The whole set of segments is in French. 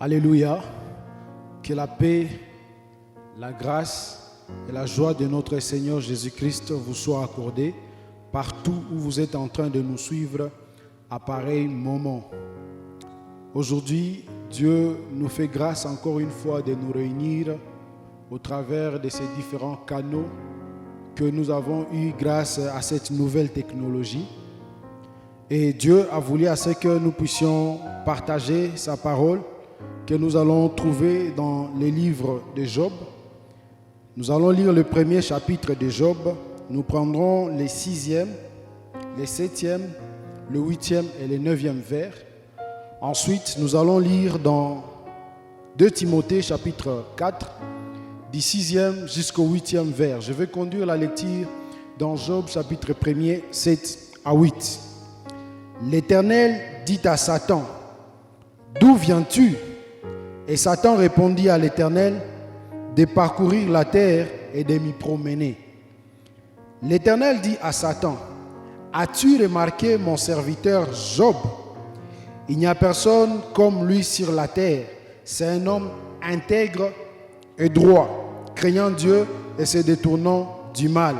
Alléluia. Que la paix, la grâce et la joie de notre Seigneur Jésus-Christ vous soient accordées partout où vous êtes en train de nous suivre à pareil moment. Aujourd'hui, Dieu nous fait grâce encore une fois de nous réunir au travers de ces différents canaux que nous avons eu grâce à cette nouvelle technologie. Et Dieu a voulu à ce que nous puissions partager sa parole que nous allons trouver dans les livres de Job. Nous allons lire le premier chapitre de Job. Nous prendrons les 6e, les 7e, le 8e et le 9e vers. Ensuite, nous allons lire dans 2 Timothée chapitre 4, du 6e jusqu'au 8e vers. Je vais conduire la lecture dans Job chapitre 1er, 7 à 8. L'Éternel dit à Satan, « D'où viens-tu » Et Satan répondit à l'Éternel, « De parcourir la terre et de m'y promener. » L'Éternel dit à Satan, « As-tu remarqué mon serviteur Job? Il n'y a personne comme lui sur la terre. C'est un homme intègre et droit, craignant Dieu et se détournant du mal. »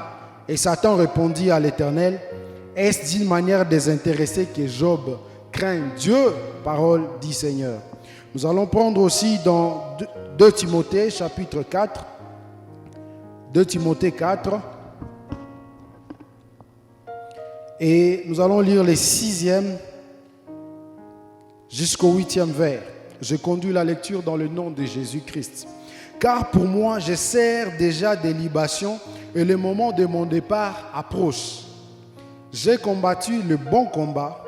Et Satan répondit à l'Éternel, « Est-ce d'une manière désintéressée que Job craint Dieu? Parole du Seigneur. » Nous allons prendre aussi dans 2 Timothée chapitre 4, 2 Timothée 4, et nous allons lire les 6e jusqu'au 8e vers. Je conduis la lecture dans le nom de Jésus-Christ. « Car pour moi, je sers déjà des libations et le moment de mon départ approche. J'ai combattu le bon combat,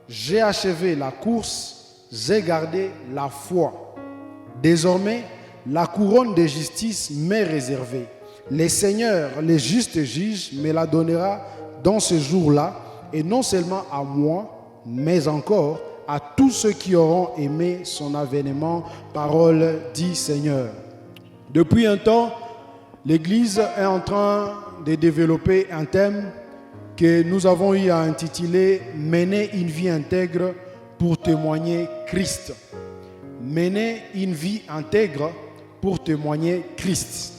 j'ai achevé la course, j'ai gardé la foi. Désormais, la couronne de justice m'est réservée. Le Seigneur, le juste juge, me la donnera dans ce jour-là, et non seulement à moi, mais encore à tous ceux qui auront aimé son avènement. Parole du Seigneur. Depuis un temps, l'Église est en train de développer un thème que nous avons eu à intituler « Mener une vie intègre pour témoigner Christ ». Mener une vie intègre pour témoigner Christ.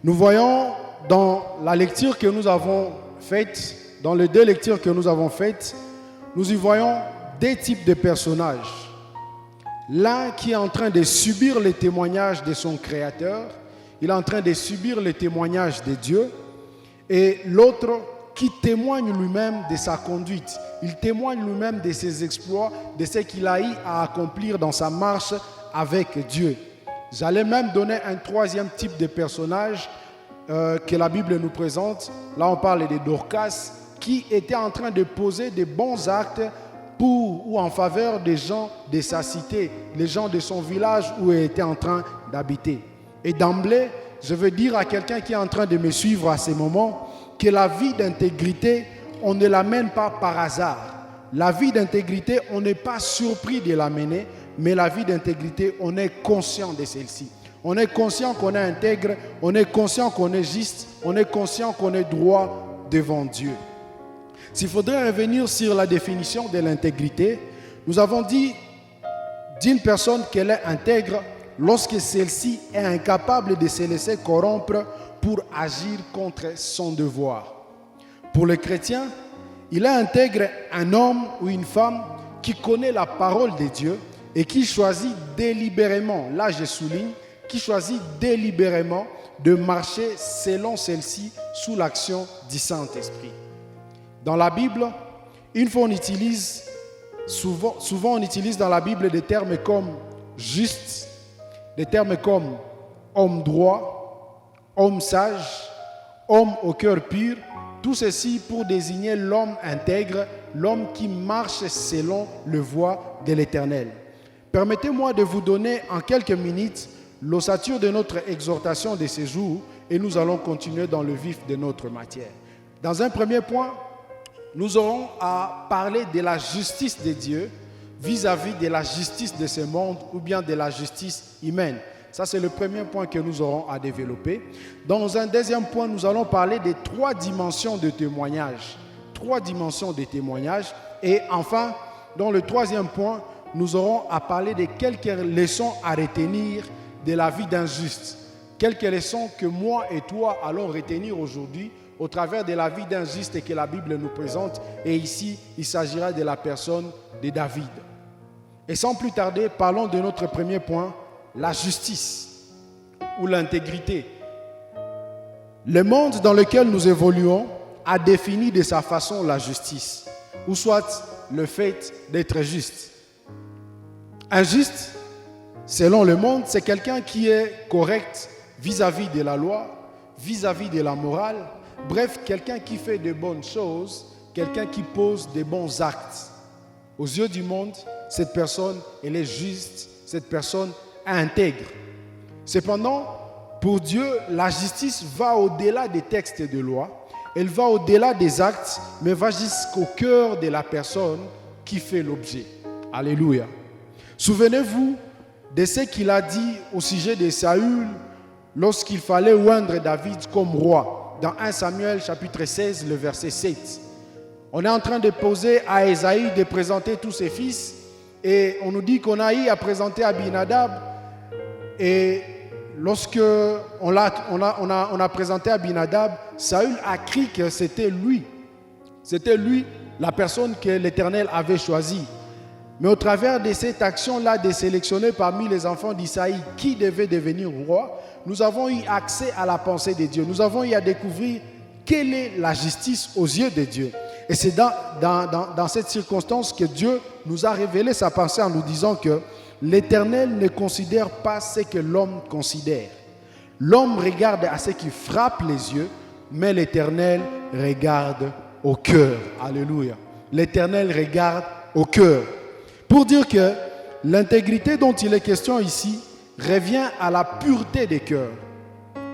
Nous voyons dans la lecture que nous avons faite, dans les 2 lectures que nous avons faites, nous y voyons 2 types de personnages. L'un qui est en train de subir les témoignages de son Créateur, il est en train de subir les témoignages de Dieu, et l'autre qui témoigne lui-même de sa conduite. Il témoigne lui-même de ses exploits, de ce qu'il a eu à accomplir dans sa marche avec Dieu. J'allais même donner un 3e type de personnage que la Bible nous présente. Là, on parle de Dorcas, qui était en train de poser de bons actes pour ou en faveur des gens de sa cité, les gens de son village où elle était en train d'habiter. Et d'emblée, je veux dire à quelqu'un qui est en train de me suivre à ce moment, que la vie d'intégrité, on ne la mène pas par hasard. La vie d'intégrité, on n'est pas surpris de la mener, mais la vie d'intégrité, on est conscient de celle-ci. On est conscient qu'on est intègre, on est conscient qu'on est juste, on est conscient qu'on est droit devant Dieu. S'il faudrait revenir sur la définition de l'intégrité, nous avons dit d'une personne qu'elle est intègre lorsque celle-ci est incapable de se laisser corrompre pour agir contre son devoir. Pour le chrétien, il intègre un homme ou une femme qui connaît la parole de Dieu et qui choisit délibérément, là je souligne, qui choisit délibérément de marcher selon celle-ci sous l'action du Saint-Esprit. Dans la Bible, une fois on utilise, souvent on utilise dans la Bible des termes comme juste, des termes comme homme droit, homme sage, homme au cœur pur, tout ceci pour désigner l'homme intègre, l'homme qui marche selon le voie de l'Éternel. Permettez-moi de vous donner en quelques minutes l'ossature de notre exhortation de ce jour et nous allons continuer dans le vif de notre matière. Dans un premier point, nous aurons à parler de la justice de Dieu vis-à-vis de la justice de ce monde ou bien de la justice humaine. Ça, c'est le premier point que nous aurons à développer. Dans un deuxième point, nous allons parler des 3 dimensions de témoignage. 3 dimensions de témoignage. Et enfin, dans le 3e point, nous aurons à parler de quelques leçons à retenir de la vie d'un juste. Quelques leçons que moi et toi allons retenir aujourd'hui au travers de la vie d'un juste que la Bible nous présente. Et ici, il s'agira de la personne de David. Et sans plus tarder, parlons de notre premier point, la justice ou l'intégrité. Le monde dans lequel nous évoluons a défini de sa façon la justice, ou soit le fait d'être juste. Un juste, selon le monde, c'est quelqu'un qui est correct vis-à-vis de la loi, vis-à-vis de la morale, bref, quelqu'un qui fait de bonnes choses, quelqu'un qui pose de bons actes. Aux yeux du monde, cette personne, elle est juste, cette personne est intègre. Cependant, pour Dieu, la justice va au-delà des textes de loi, elle va au-delà des actes, mais va jusqu'au cœur de la personne qui fait l'objet. Alléluia. Souvenez-vous de ce qu'il a dit au sujet de Saül lorsqu'il fallait oindre David comme roi, dans 1 Samuel chapitre 16, le verset 7. On est en train de poser à Ésaïe de présenter tous ses fils, et on nous dit qu'on a eu à présenter Abinadab, et lorsque on a présenté Abinadab, Saül a crié que c'était lui la personne que l'Éternel avait choisie. Mais au travers de cette action-là de sélectionner parmi les enfants d'Isaïe qui devait devenir roi, nous avons eu accès à la pensée de Dieu. Nous avons eu à découvrir quelle est la justice aux yeux de Dieu. Et c'est dans cette circonstance que Dieu nous a révélé sa pensée en nous disant que l'Éternel ne considère pas ce que l'homme considère. L'homme regarde à ce qui frappe les yeux, mais l'Éternel regarde au cœur. Alléluia. L'Éternel regarde au cœur. Pour dire que l'intégrité dont il est question ici revient à la pureté des cœurs,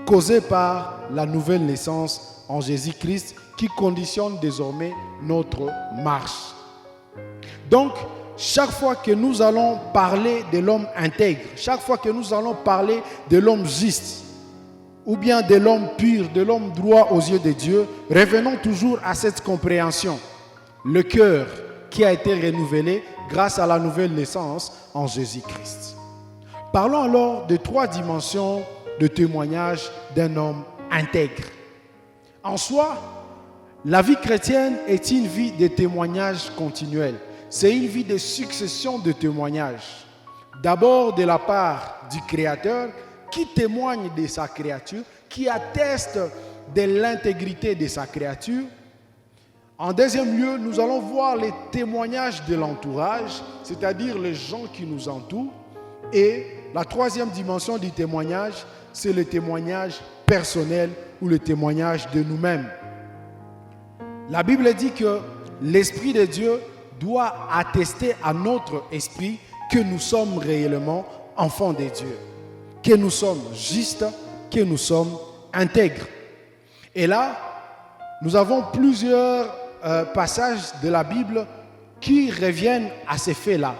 causée par la nouvelle naissance en Jésus-Christ qui conditionne désormais notre marche. Donc, chaque fois que nous allons parler de l'homme intègre, chaque fois que nous allons parler de l'homme juste, ou bien de l'homme pur, de l'homme droit aux yeux de Dieu, revenons toujours à cette compréhension. Le cœur qui a été renouvelé grâce à la nouvelle naissance en Jésus-Christ. Parlons alors de 3 dimensions de témoignage d'un homme intègre. En soi, la vie chrétienne est une vie de témoignage continuel. C'est une vie de succession de témoignages. D'abord de la part du Créateur qui témoigne de sa créature, qui atteste de l'intégrité de sa créature. En deuxième lieu, nous allons voir les témoignages de l'entourage, c'est-à-dire les gens qui nous entourent. Et la troisième dimension du témoignage, c'est le témoignage personnel ou le témoignage de nous-mêmes. La Bible dit que l'Esprit de Dieu doit attester à notre esprit que nous sommes réellement enfants de Dieu, que nous sommes justes, que nous sommes intègres. Et là, nous avons plusieurs passages de la Bible qui reviennent à ces faits-là,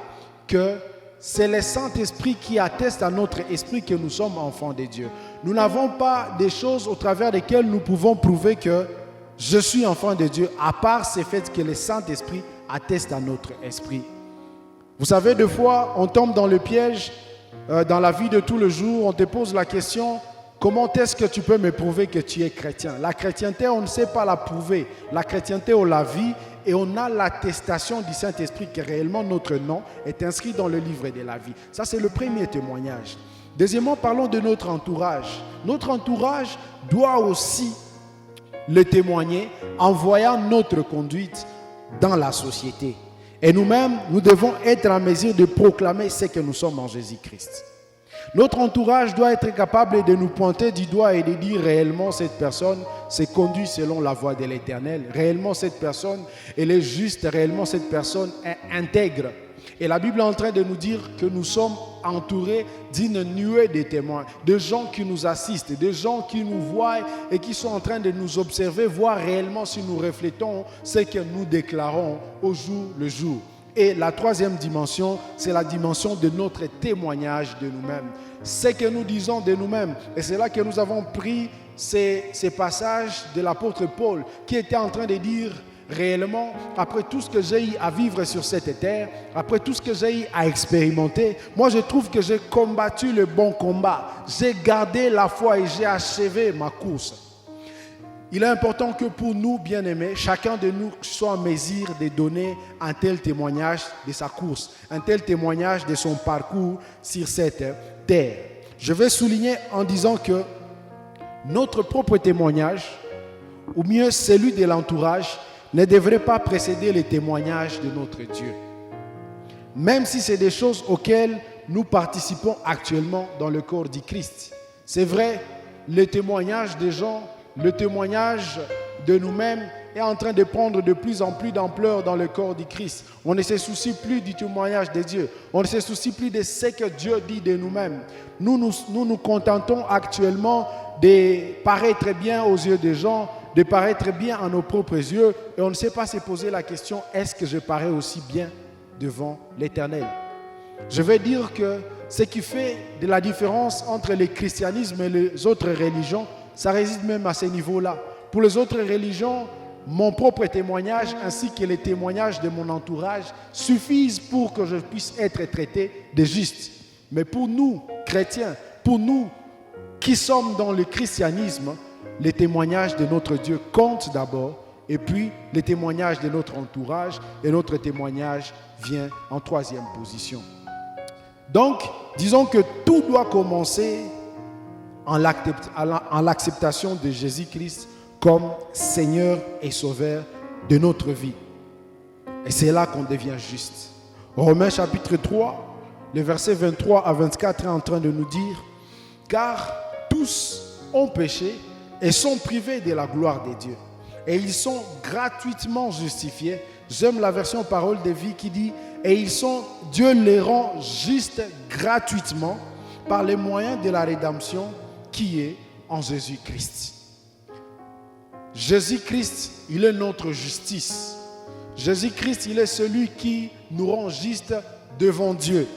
que c'est le Saint-Esprit qui atteste à notre esprit que nous sommes enfants de Dieu. Nous n'avons pas des choses au travers desquelles nous pouvons prouver que je suis enfant de Dieu, à part ce fait que le Saint-Esprit atteste à notre esprit. Vous savez, des fois, on tombe dans le piège, dans la vie de tous les jours, on te pose la question, comment est-ce que tu peux me prouver que tu es chrétien? La chrétienté, on ne sait pas la prouver. La chrétienté, on la vit et on a l'attestation du Saint-Esprit que réellement notre nom est inscrit dans le livre de la vie. Ça, c'est le premier témoignage. Deuxièmement, parlons de notre entourage. Notre entourage doit aussi le témoigner en voyant notre conduite dans la société. Et nous-mêmes, nous devons être en mesure de proclamer ce que nous sommes en Jésus-Christ. Notre entourage doit être capable de nous pointer du doigt et de dire réellement cette personne s'est conduite selon la voie de l'Éternel. Réellement cette personne, elle est juste. Réellement cette personne est intègre. Et la Bible est en train de nous dire que nous sommes entourés d'une nuée de témoins, de gens qui nous assistent, de gens qui nous voient et qui sont en train de nous observer, voir réellement si nous reflétons ce que nous déclarons au jour le jour. Et la troisième dimension, c'est la dimension de notre témoignage de nous-mêmes. Ce que nous disons de nous-mêmes. Et c'est là que nous avons pris ces passages de l'apôtre Paul qui était en train de dire réellement, après tout ce que j'ai eu à vivre sur cette terre, après tout ce que j'ai eu à expérimenter, moi je trouve que j'ai combattu le bon combat. J'ai gardé la foi et j'ai achevé ma course. Il est important que pour nous, bien-aimés, chacun de nous soit en mesure de donner un tel témoignage de sa course, un tel témoignage de son parcours sur cette terre. Je vais souligner en disant que notre propre témoignage, ou mieux celui de l'entourage, ne devrait pas précéder les témoignages de notre Dieu. Même si c'est des choses auxquelles nous participons actuellement dans le corps du Christ. C'est vrai, le témoignage des gens, le témoignage de nous-mêmes est en train de prendre de plus en plus d'ampleur dans le corps du Christ. On ne se soucie plus du témoignage de Dieu. On ne se soucie plus de ce que Dieu dit de nous-mêmes. Nous nous contentons actuellement de paraître bien aux yeux des gens, de paraître bien à nos propres yeux, et on ne sait pas se poser la question, est-ce que je parais aussi bien devant l'Éternel? Je vais dire que ce qui fait de la différence entre le christianisme et les autres religions, ça réside même à ce niveau-là. Pour les autres religions, mon propre témoignage ainsi que les témoignages de mon entourage suffisent pour que je puisse être traité de juste. Mais pour nous, chrétiens, pour nous qui sommes dans le christianisme, les témoignages de notre Dieu comptent d'abord, et puis les témoignages de notre entourage, et notre témoignage vient en troisième position. Donc, disons que tout doit commencer en l'acceptation de Jésus-Christ comme Seigneur et Sauveur de notre vie. Et c'est là qu'on devient juste. Romains chapitre 3, le verset 23 à 24 est en train de nous dire « Car tous ont péché et sont privés de la gloire de Dieu. Et ils sont gratuitement justifiés. » J'aime la version parole de vie qui dit « Et Dieu les rend justes gratuitement par les moyens de la rédemption qui est en Jésus-Christ. » Jésus-Christ, il est notre justice. Jésus-Christ, il est celui qui nous rend justes devant Dieu.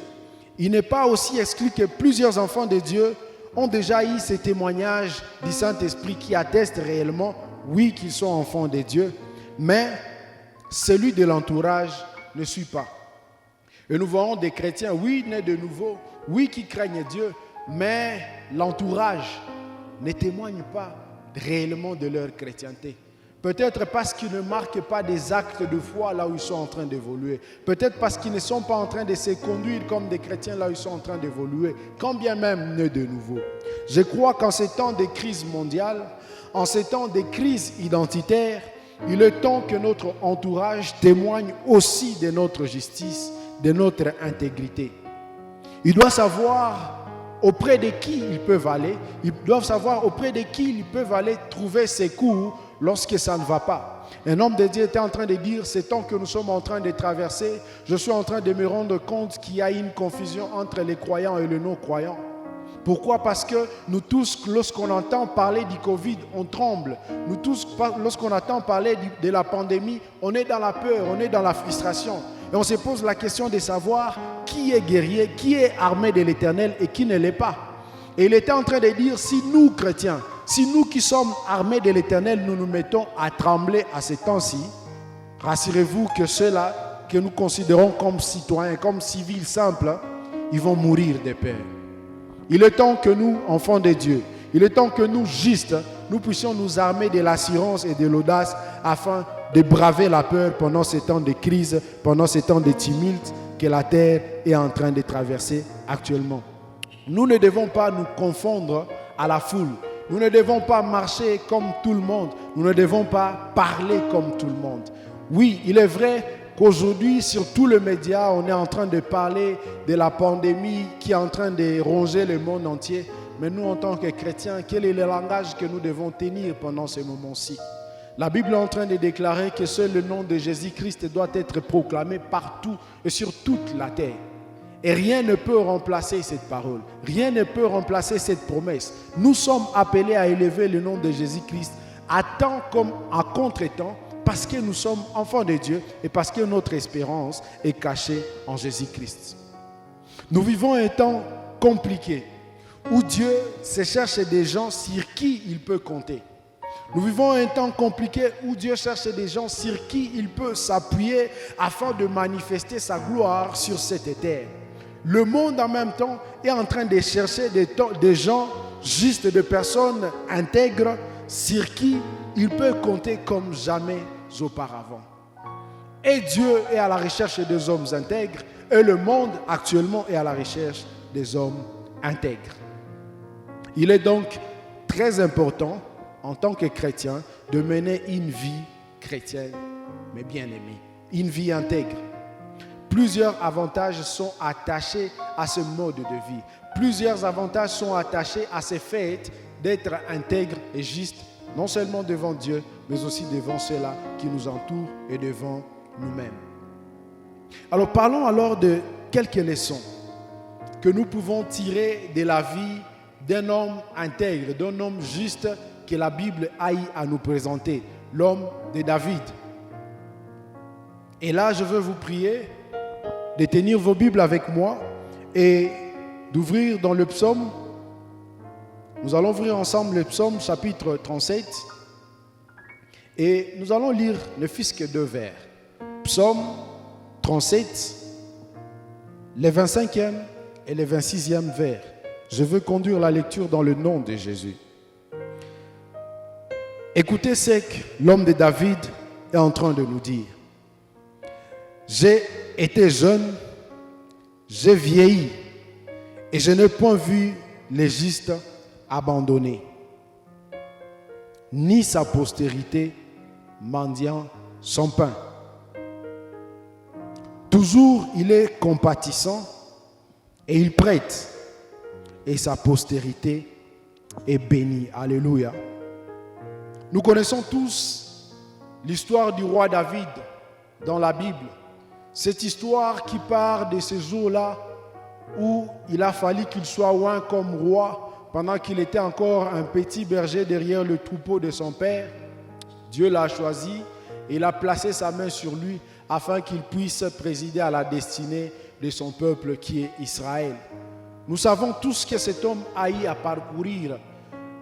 Il n'est pas aussi exclu que plusieurs enfants de Dieu ont déjà eu ces témoignages du Saint-Esprit qui attestent réellement, oui, qu'ils sont enfants de Dieu, mais celui de l'entourage ne suit pas. Et nous voyons des chrétiens, oui, nés de nouveau, oui, qui craignent Dieu, mais l'entourage ne témoigne pas réellement de leur chrétienté. Peut-être parce qu'ils ne marquent pas des actes de foi là où ils sont en train d'évoluer. Peut-être parce qu'ils ne sont pas en train de se conduire comme des chrétiens là où ils sont en train d'évoluer, quand bien même nés de nouveau. Je crois qu'en ces temps de crise mondiale, en ces temps de crise identitaire, il est temps que notre entourage témoigne aussi de notre justice, de notre intégrité. Ils doivent savoir auprès de qui ils peuvent aller. Ils doivent savoir auprès de qui ils peuvent aller trouver secours lorsque ça ne va pas. Un homme de Dieu était en train de dire, ces temps que nous sommes en train de traverser, je suis en train de me rendre compte qu'il y a une confusion entre les croyants et les non-croyants. Pourquoi? Parce que nous tous, lorsqu'on entend parler du Covid, on tremble. Nous tous, lorsqu'on entend parler de la pandémie, on est dans la peur, on est dans la frustration. Et on se pose la question de savoir qui est guerrier, qui est armé de l'Éternel et qui ne l'est pas. Et il était en train de dire, si nous, chrétiens, si nous qui sommes armés de l'Éternel, nous nous mettons à trembler à ces temps-ci, rassurez-vous que ceux-là que nous considérons comme citoyens, comme civils simples, ils vont mourir de peur. Il est temps que nous, enfants de Dieu, il est temps que nous, justes, nous puissions nous armer de l'assurance et de l'audace afin de braver la peur pendant ces temps de crise, pendant ces temps de tumulte que la terre est en train de traverser actuellement. Nous ne devons pas nous confondre à la foule. Nous ne devons pas marcher comme tout le monde. Nous ne devons pas parler comme tout le monde. Oui, il est vrai qu'aujourd'hui, sur tous les médias, on est en train de parler de la pandémie qui est en train de ronger le monde entier. Mais nous, en tant que chrétiens, quel est le langage que nous devons tenir pendant ces moments-ci? La Bible est en train de déclarer que seul le nom de Jésus-Christ doit être proclamé partout et sur toute la terre. Et rien ne peut remplacer cette parole. Rien ne peut remplacer cette promesse. Nous sommes appelés à élever le nom de Jésus-Christ à temps comme à contre-temps, parce que nous sommes enfants de Dieu et parce que notre espérance est cachée en Jésus-Christ. Nous vivons un temps compliqué où Dieu se cherche des gens sur qui il peut compter. Nous vivons un temps compliqué où Dieu cherche des gens sur qui il peut s'appuyer afin de manifester sa gloire sur cette terre. Le monde en même temps est en train de chercher des gens justes, des personnes intègres sur qui il peut compter comme jamais auparavant. Et Dieu est à la recherche des hommes intègres et le monde actuellement est à la recherche des hommes intègres. Il est donc très important en tant que chrétien de mener une vie chrétienne, mais bien aimée, une vie intègre. Plusieurs avantages sont attachés à ce mode de vie. Plusieurs avantages sont attachés à ce fait d'être intègre et juste, non seulement devant Dieu, mais aussi devant ceux-là qui nous entourent et devant nous-mêmes. Alors parlons alors de quelques leçons que nous pouvons tirer de la vie d'un homme intègre, d'un homme juste que la Bible a eu à nous présenter, l'homme de David. Et là, je veux vous prier de tenir vos Bibles avec moi et d'ouvrir dans le psaume. Nous allons ouvrir ensemble le psaume chapitre 37 et nous allons lire ne fût-ce que 2 vers. Psaume 37, les 25e et les 26e vers. Je veux conduire la lecture dans le nom de Jésus. Écoutez ce que l'homme de David est en train de nous dire. J'ai été jeune, j'ai vieilli et je n'ai point vu les justes abandonnés, ni sa postérité mendiant son pain. Toujours il est compatissant et il prête, et sa postérité est bénie. Alléluia. Nous connaissons tous l'histoire du roi David dans la Bible. Cette histoire qui part de ces jours-là où il a fallu qu'il soit oint comme roi pendant qu'il était encore un petit berger derrière le troupeau de son père. Dieu l'a choisi et il a placé sa main sur lui afin qu'il puisse présider à la destinée de son peuple qui est Israël. Nous savons tous que cet homme a eu à parcourir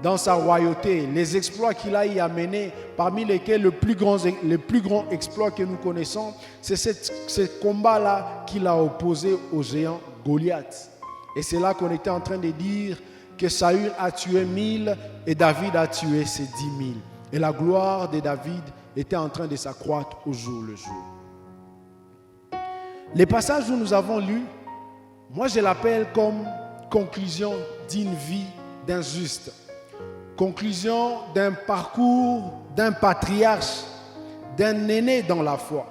dans sa royauté, les exploits qu'il a eu à mener, parmi lesquels le plus grand exploit que nous connaissons, c'est ce combat-là qu'il a opposé au géant Goliath. Et c'est là qu'on était en train de dire que Saül a tué 1000 et David a tué ses 10 000. Et la gloire de David était en train de s'accroître au jour le jour. Les passages où nous avons lus, moi je l'appelle comme conclusion d'une vie d'un juste. Conclusion d'un parcours d'un patriarche, d'un aîné dans la foi.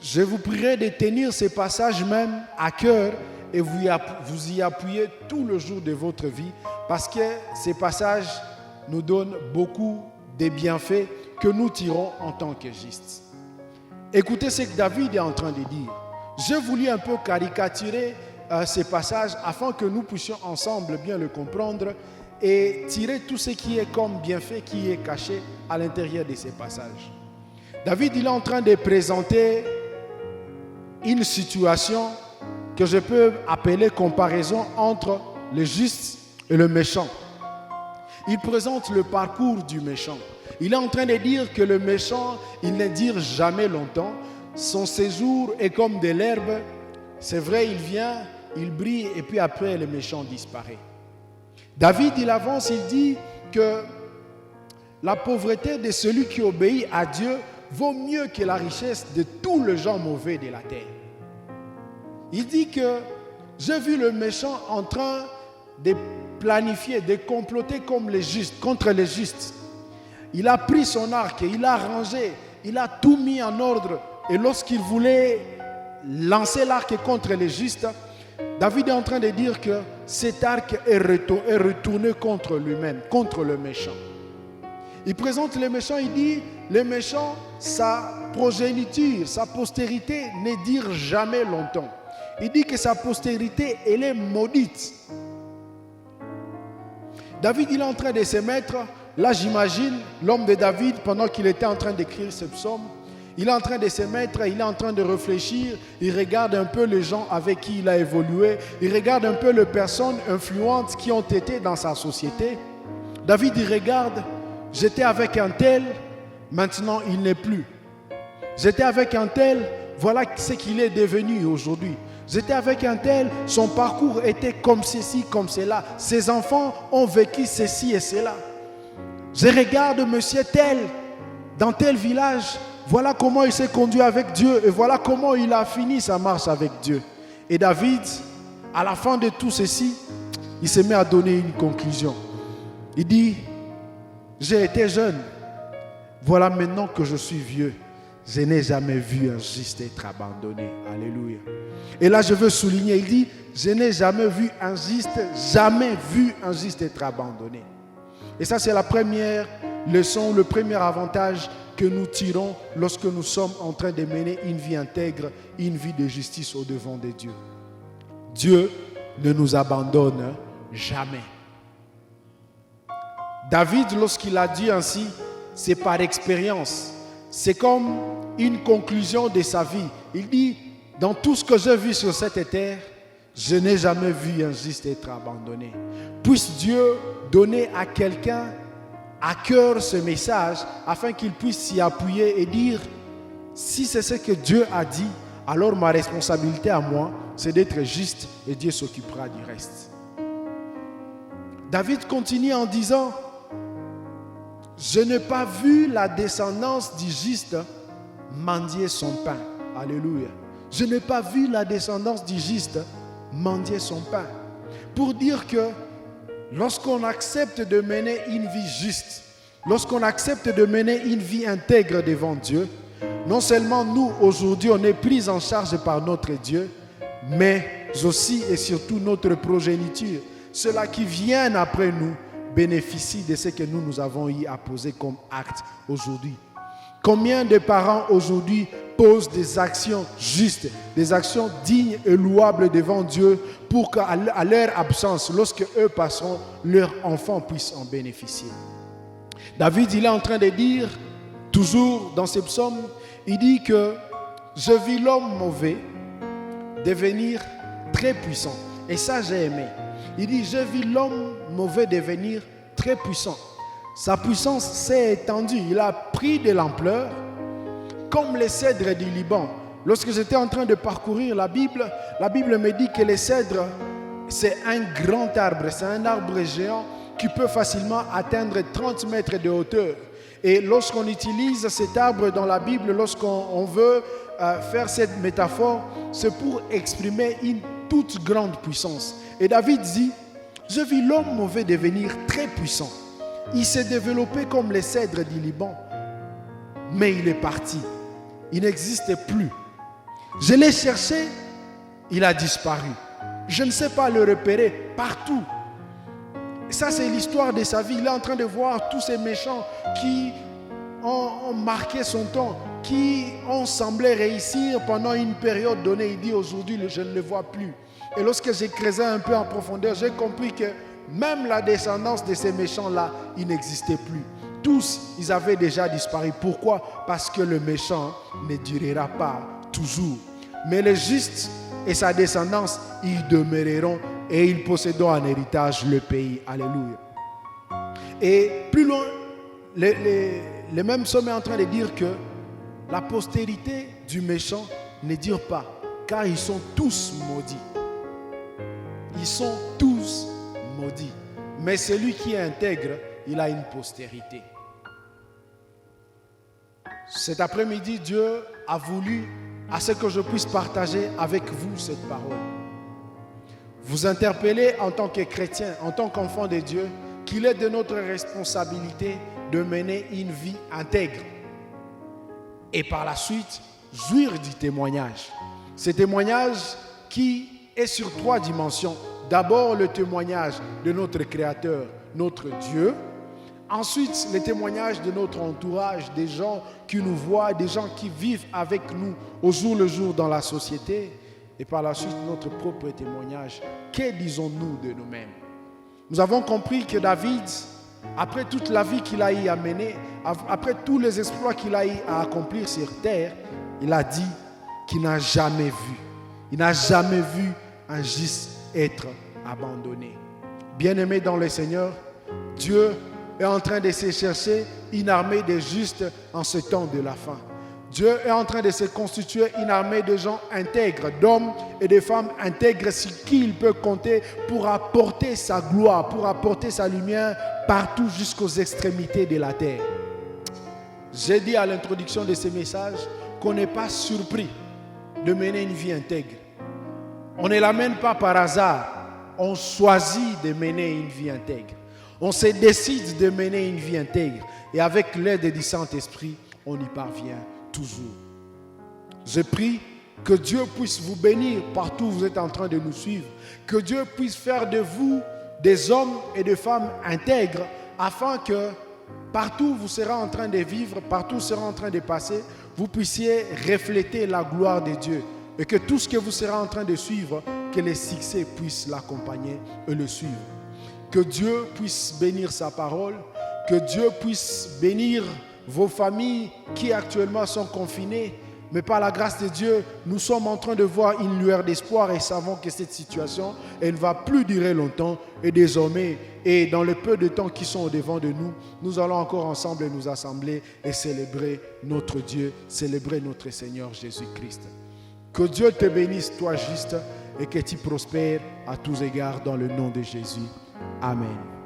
Je vous prierai de tenir ces passages même à cœur et vous y appuyer tout le jour de votre vie parce que ces passages nous donnent beaucoup de bienfaits que nous tirons en tant que justes. Écoutez ce que David est en train de dire. J'ai voulu un peu caricaturer ces passages afin que nous puissions ensemble bien le comprendre et tirer tout ce qui est comme bienfait qui est caché à l'intérieur de ces passages. David, il est en train de présenter une situation que je peux appeler comparaison entre le juste et le méchant. Il présente le parcours du méchant. Il est en train de dire que le méchant, il ne dure jamais longtemps. Son séjour est comme de l'herbe. C'est vrai, il vient, il brille et puis après le méchant disparaît. David, il avance, il dit que la pauvreté de celui qui obéit à Dieu vaut mieux que la richesse de tous les gens mauvais de la terre. Il dit que j'ai vu le méchant en train de planifier, de comploter comme les justes, contre les justes. Il a pris son arc, il a rangé, il a tout mis en ordre. Et lorsqu'il voulait lancer l'arc contre les justes, David est en train de dire que cet arc est retourné contre lui-même, contre le méchant. Il présente le méchant, il dit, le méchant, sa progéniture, sa postérité ne dure jamais longtemps. Il dit que sa postérité, elle est maudite. David, il est en train de se mettre, là j'imagine, l'homme de David, pendant qu'il était en train d'écrire ce psaume, il est en train de se mettre, il est en train de réfléchir, il regarde un peu les gens avec qui il a évolué, il regarde un peu les personnes influentes qui ont été dans sa société. David, il regarde, J'étais avec un tel, maintenant il n'est plus. J'étais avec un tel, voilà ce qu'il est devenu aujourd'hui. J'étais avec un tel, son parcours était comme ceci, comme cela. Ses enfants ont vécu ceci et cela. Je regarde monsieur tel, dans tel village, voilà comment il s'est conduit avec Dieu et voilà comment il a fini sa marche avec Dieu. Et David, à la fin de tout ceci, il se met à donner une conclusion. Il dit, j'ai été jeune, voilà maintenant que je suis vieux. Je n'ai jamais vu un juste être abandonné. Alléluia. Et là, je veux souligner, il dit, je n'ai jamais vu un juste être abandonné. Et ça, c'est la première leçon, le premier avantage que nous tirons lorsque nous sommes en train de mener une vie intègre, une vie de justice au devant de Dieu. Dieu ne nous abandonne jamais. David, lorsqu'il a dit ainsi, c'est par expérience. C'est comme une conclusion de sa vie. Il dit, dans tout ce que j'ai vu sur cette terre, je n'ai jamais vu un juste être abandonné. Puisse Dieu donner à quelqu'un à cœur ce message afin qu'il puisse s'y appuyer et dire, si c'est ce que Dieu a dit, alors ma responsabilité à moi, c'est d'être juste et Dieu s'occupera du reste. David continue en disant, je n'ai pas vu la descendance du juste mendier son pain. Alléluia. Je n'ai pas vu la descendance du juste mendier son pain. Pour dire que lorsqu'on accepte de mener une vie juste, lorsqu'on accepte de mener une vie intègre devant Dieu, non seulement nous, aujourd'hui, on est pris en charge par notre Dieu, mais aussi et surtout notre progéniture, ceux-là qui viennent après nous, bénéficient de ce que nous avons eu à poser comme acte aujourd'hui. Combien de parents aujourd'hui posent des actions justes, des actions dignes et louables devant Dieu pour qu'à leur absence, lorsque eux passeront, leurs enfants puissent en bénéficier. David, il est en train de dire, toujours dans ses psaumes, il dit que je vis l'homme mauvais devenir très puissant. Et ça, j'ai aimé. Il dit, je vis l'homme mauvais devenir très puissant. Sa puissance s'est étendue. Il a pris de l'ampleur comme les cèdres du Liban. Lorsque j'étais en train de parcourir la Bible me dit que les cèdres, c'est un grand arbre. C'est un arbre géant qui peut facilement atteindre 30 mètres de hauteur. Et lorsqu'on utilise cet arbre dans la Bible, lorsqu'on veut faire cette métaphore, c'est pour exprimer une toute grande puissance. Et David dit, je vis l'homme mauvais devenir très puissant. Il s'est développé comme les cèdres du Liban, mais il est parti. Il n'existe plus. Je l'ai cherché, il a disparu. Je ne sais pas le repérer partout. Ça, c'est l'histoire de sa vie. Il est en train de voir tous ces méchants qui ont marqué son temps, qui ont semblé réussir pendant une période donnée. Il dit aujourd'hui, je ne le vois plus. Et lorsque j'ai creusé un peu en profondeur, j'ai compris que même la descendance de ces méchants-là, ils n'existaient plus. Tous, ils avaient déjà disparu. Pourquoi? Parce que le méchant ne durera pas toujours. Mais le juste et sa descendance, ils demeureront et ils posséderont en héritage le pays. Alléluia. Et plus loin, le même psaume est en train de dire que la postérité du méchant ne dure pas, car ils sont tous maudits. Ils sont tous maudits. Mais celui qui est intègre, il a une postérité. Cet après-midi, Dieu a voulu à ce que je puisse partager avec vous cette parole. Vous interpeller en tant que chrétien, en tant qu'enfant de Dieu, qu'il est de notre responsabilité de mener une vie intègre. Et par la suite, jouir du témoignage. Ce témoignage qui est sur 3 dimensions. D'abord, le témoignage de notre Créateur, notre Dieu. Ensuite, le témoignage de notre entourage, des gens qui nous voient, des gens qui vivent avec nous au jour le jour dans la société. Et par la suite, notre propre témoignage. Que disons-nous de nous-mêmes? Nous avons compris que David, après toute la vie qu'il a eu à mener, après tous les exploits qu'il a eu à accomplir sur terre, il a dit qu'il n'a jamais vu. Il n'a jamais vu un juste être abandonné. Bien-aimé dans le Seigneur, Dieu est en train de se chercher une armée de justes en ce temps de la fin. Dieu est en train de se constituer une armée de gens intègres, d'hommes et de femmes intègres sur qui il peut compter pour apporter sa gloire, pour apporter sa lumière partout jusqu'aux extrémités de la terre. J'ai dit à l'introduction de ce message qu'on n'est pas surpris de mener une vie intègre. On ne l'amène pas par hasard. On choisit de mener une vie intègre. On se décide de mener une vie intègre. Et avec l'aide du Saint-Esprit, on y parvient toujours. Je prie que Dieu puisse vous bénir partout où vous êtes en train de nous suivre. Que Dieu puisse faire de vous des hommes et des femmes intègres afin que partout où vous serez en train de vivre, partout où vous serez en train de passer, vous puissiez refléter la gloire de Dieu. Et que tout ce que vous serez en train de suivre, que les succès puissent l'accompagner et le suivre. Que Dieu puisse bénir sa parole, que Dieu puisse bénir vos familles qui actuellement sont confinées. Mais par la grâce de Dieu, nous sommes en train de voir une lueur d'espoir et savons que cette situation, elle ne va plus durer longtemps. Et désormais, et dans le peu de temps qui sont au-devant de nous, nous allons encore ensemble nous assembler et célébrer notre Dieu, célébrer notre Seigneur Jésus-Christ. Que Dieu te bénisse, toi juste, et que tu prospères à tous égards dans le nom de Jésus. Amen.